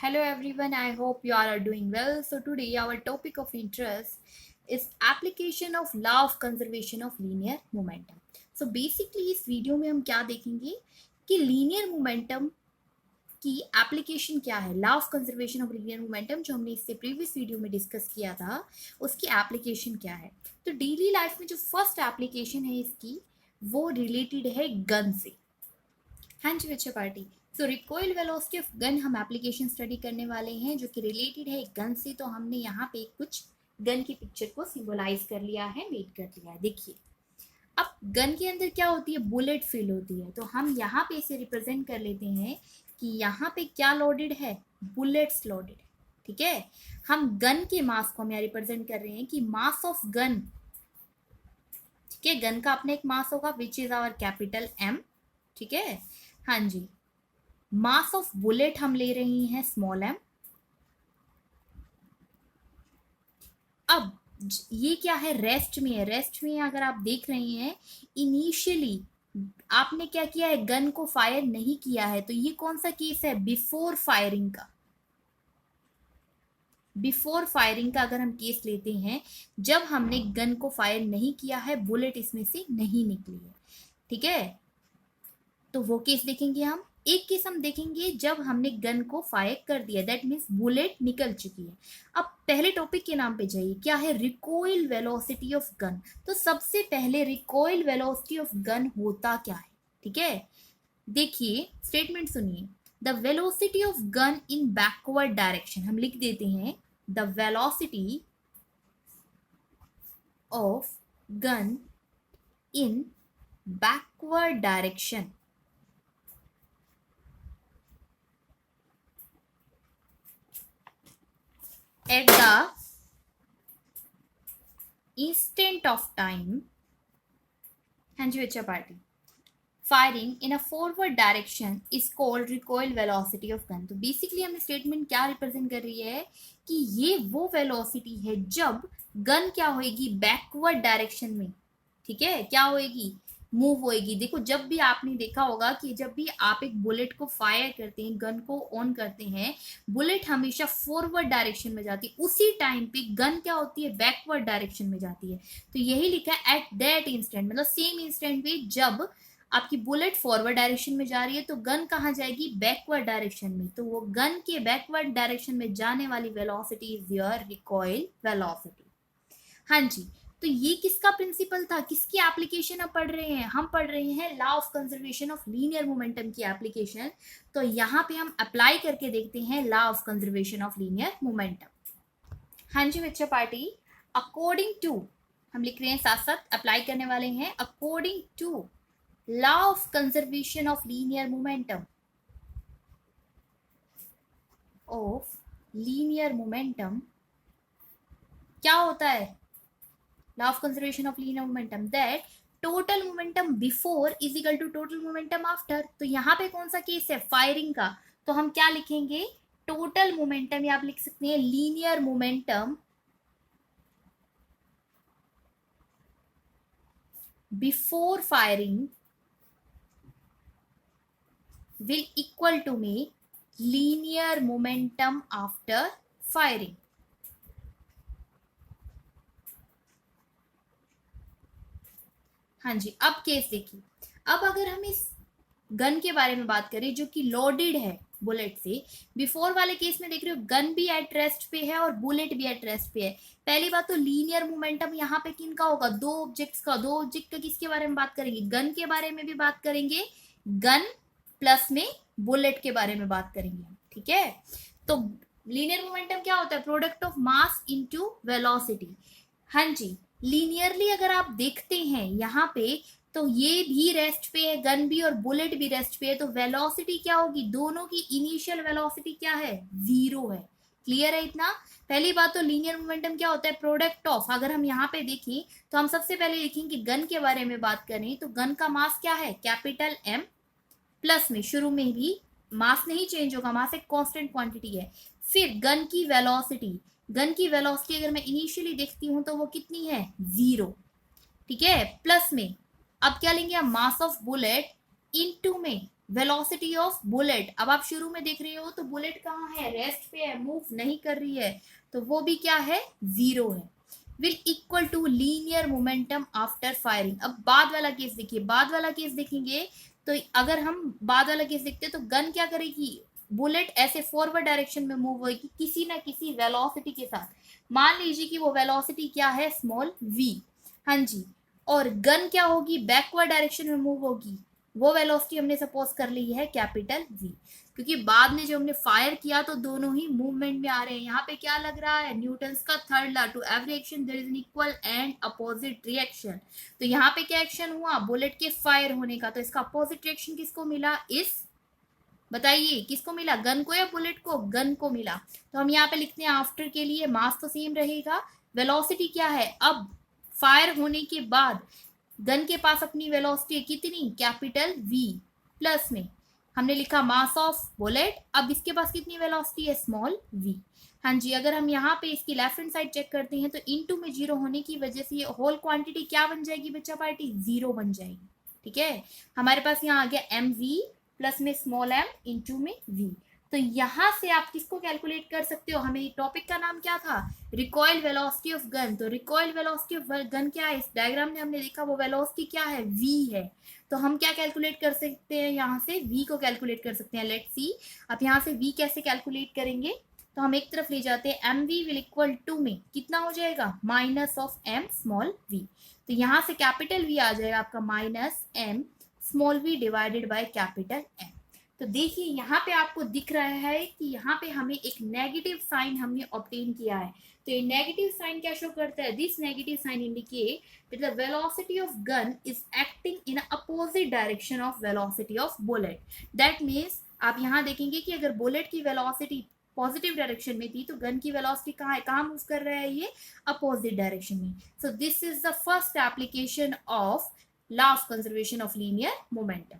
Hello everyone, I hope you all are doing well. So today our topic of interest is application of law of conservation of linear momentum. So basically इस video में हम क्या देखेंगे कि linear momentum की application क्या है, law of conservation of linear momentum जो हमने इससे प्रीवियस वीडियो में डिस्कस किया था उसकी एप्लीकेशन क्या है। तो डेली लाइफ में जो फर्स्ट एप्लीकेशन है इसकी वो रिलेटेड है गन से। हाँ जी बच्चे party. So recoil velocity of gun हम एप्लीकेशन स्टडी करने वाले हैं जो कि रिलेटेड है गन से। तो हमने यहाँ पे कुछ गन की पिक्चर को सिंबलाइज कर लिया है, मेड कर लिया है। देखिए अब गन के अंदर क्या होती है, बुलेट फिल होती है। तो हम यहाँ पे इसे रिप्रेजेंट कर लेते हैं कि यहाँ पे क्या लोडेड है, बुलेट्स लोडेड है। ठीक है, हम गन के मास को हम यहाँ रिप्रेजेंट कर रहे हैं कि मास ऑफ गन। ठीक है, गन का अपना एक मास होगा which is our capital M. ठीक है, हाँ जी। मास ऑफ बुलेट हम ले रही हैं स्मॉल एम। अब ये क्या है, रेस्ट में है। रेस्ट में अगर आप देख रहे हैं इनिशियली आपने क्या किया है, गन को फायर नहीं किया है। तो ये कौन सा केस है, बिफोर फायरिंग का। बिफोर फायरिंग का अगर हम केस लेते हैं, जब हमने गन को फायर नहीं किया है, बुलेट इसमें से नहीं निकली है। ठीक है, तो वो केस देखेंगे हम। एक केस हम देखेंगे जब हमने गन को फायर कर दिया, दैट मीन्स बुलेट निकल चुकी है। अब पहले टॉपिक के नाम पे जाइए, क्या है, रिकॉइल वेलोसिटी ऑफ गन। तो सबसे पहले रिकॉइल वेलोसिटी ऑफ गन होता क्या है। ठीक है, देखिए स्टेटमेंट सुनिए। The velocity of gun in backward direction, हम लिख देते हैं the velocity of gun in backward direction at the instant of time, हाँ जी बच्चा party, firing in a forward direction is called recoil velocity of gun. तो basically हमें statement क्या represent कर रही है कि ये वो वेलोसिटी है जब गन क्या होएगी, बैकवर्ड डायरेक्शन में। ठीक है, क्या होएगी, मूव होएगी। देखो जब भी आपने देखा होगा कि जब भी आप एक बुलेट को फायर करते हैं, गन को ऑन करते हैं, बुलेट हमेशा फॉरवर्ड डायरेक्शन में जाती है। उसी टाइम पे गन क्या होती है, बैकवर्ड डायरेक्शन में जाती है। तो यही लिखा है एट दैट इंस्टेंट, मतलब सेम इंस्टेंट पे जब आपकी बुलेट फॉरवर्ड डायरेक्शन में जा रही है तो गन कहाँ जाएगी, बैकवर्ड डायरेक्शन में। तो वो गन के बैकवर्ड डायरेक्शन में जाने वाली velocity is your recoil velocity. हाँ जी, तो ये किसका प्रिंसिपल था, किसकी एप्लीकेशन हम पढ़ रहे हैं, हम पढ़ रहे हैं law of conservation of linear momentum की एप्लीकेशन। तो यहाँ पे हम अप्लाई करके देखते हैं law of conservation of linear momentum. हाँ जी बच्चा पार्टी, अकॉर्डिंग टू, हम लिख रहे हैं साथ साथ अप्लाई करने वाले हैं। According to law of conservation of linear momentum क्या होता है, law of conservation of linear momentum, that total momentum before is equal to total momentum after. तो यहाँ पे कौन सा केस है, फायरिंग का। तो हम क्या लिखेंगे, टोटल मोमेंटम, या आप लिख सकते हैं linear momentum before firing will equal to में linear momentum after firing। हाँ जी, अब केस देखिए। अब अगर हम इस गन के बारे में बात करें जो कि लोडेड है बुलेट से, बिफोर वाले केस में देख रहे हो गन भी एट रेस्ट पे है और बुलेट भी एट रेस्ट पे है। पहली बात तो लीनियर मोमेंटम यहाँ पे किनका होगा, दो ऑब्जेक्ट्स का। दो ऑब्जेक्ट का किसके बारे में बात करेंगे, गन के बारे में भी बात करेंगे, गन प्लस में बुलेट के बारे में बात करेंगे। ठीक है, तो लीनियर मोमेंटम क्या होता है, product of mass into velocity. हाँ जी, लीनियरली अगर आप देखते हैं यहाँ पे तो ये भी रेस्ट पे है, गन भी और बुलेट भी रेस्ट पे है। तो वेलोसिटी क्या होगी, दोनों की इनिशियल वेलोसिटी क्या है, 0 है। क्लियर है इतना। पहली बात तो लीनियर मोमेंटम क्या होता है, प्रोडक्ट ऑफ, अगर हम यहाँ पे देखें तो हम सबसे पहले लिखेंगे गन के बारे में बात करें तो गन का मास क्या है, कैपिटल एम, प्लस में शुरू में भी मास नहीं चेंज होगा, मास एक कांस्टेंट क्वांटिटी है। फिर गन की वेलोसिटी, गन की वेलोसिटी अगर मैं इनिशियली देखती हूं तो वो कितनी है, 0। ठीक है, प्लस में अब क्या लेंगे हम, मास ऑफ बुलेट इनटू में वेलोसिटी ऑफ बुलेट, अब आप शुरू में देख रहे हो तो बुलेट कहाँ है, रेस्ट पे है, मूव नहीं कर रही है, तो वो भी क्या है, 0 है। Will equal to linear momentum after firing. अब बाद वाला केस देखिए, बाद वाला केस देखेंगे तो अगर हम बाद वाला केस देखते हैं तो गन क्या करेगी, बुलेट ऐसे फॉरवर्ड डायरेक्शन में मूव होगी किसी ना किसी वेलोसिटी के साथ। मान लीजिए कि वो वेलोसिटी क्या है, स्मॉल v। हाँ जी, और गन क्या होगी, बैकवर्ड डायरेक्शन में मूव होगी, वो वेलोसिटी हमने सपोज कर ली है कैपिटल v। क्योंकि बाद में जो हमने फायर किया तो दोनों ही मूवमेंट में आ रहे हैं। यहाँ पे क्या लग रहा है, न्यूटन्स का third law, to every action there is an equal and opposite reaction. तो यहाँ पे क्या एक्शन हुआ, बुलेट के फायर होने का, तो इसका अपोजिट रिएक्शन किसको मिला, इस, बताइए किसको मिला, गन को या बुलेट को, गन को मिला। तो हम यहाँ पे लिखते हैं आफ्टर के लिए मास तो सेम रहेगा, वेलोसिटी क्या है, अब फायर होने के बाद गन के पास अपनी वेलोसिटी कितनी, कैपिटल v, प्लस में हमने लिखा मास ऑफ बुलेट, अब इसके पास कितनी वेलोसिटी है, स्मॉल v। हाँ जी, अगर हम यहाँ पे इसकी लेफ्ट हैंड साइड चेक करते हैं तो इनटू में 0 होने की वजह से ये होल क्वांटिटी क्या बन जाएगी बच्चा पार्टी, 0 बन जाएगी। ठीक है, हमारे पास यहाँ आ गया mv प्लस में स्मॉल m इंटू में v। तो यहां से आप किसको कैलकुलेट कर सकते हो, हमें टॉपिक का नाम क्या था, रिकॉइल वेलोसिटी ऑफ गन। तो रिकॉइल वेलोसिटी ऑफ गन क्या है, इस डायग्राम में हमने देखा वो वेलोसिटी क्या है, v है। तो हम क्या कैलकुलेट कर सकते हैं, यहाँ से v को कैलकुलेट कर सकते हैं। लेट्स सी, अब यहाँ से v कैसे कैलकुलेट करेंगे, तो हम एक तरफ ले जाते हैं, M V will equal to में कितना हो जाएगा, minus of M small V. तो यहाँ से कैपिटल वी आ जाएगा आपका minus M small V divided by capital M. तो देखिए यहाँ पे आपको दिख रहा है कि यहाँ पे हमें एक नेगेटिव साइन हमने ऑब्टेन किया है। तो ये नेगेटिव साइन क्या शो करता है, this negative sign indicate that the velocity of gun is acting in opposite direction of velocity of bullet. That means आप यहाँ देखेंगे कि अगर बुलेट की वेलोसिटी पॉजिटिव डायरेक्शन में थी तो गन की वेलोसिटी कहाँ है, कहाँ मूव कर रहा है, ये अपोजिट डायरेक्शन में। So this is the first application of law of conservation of linear momentum.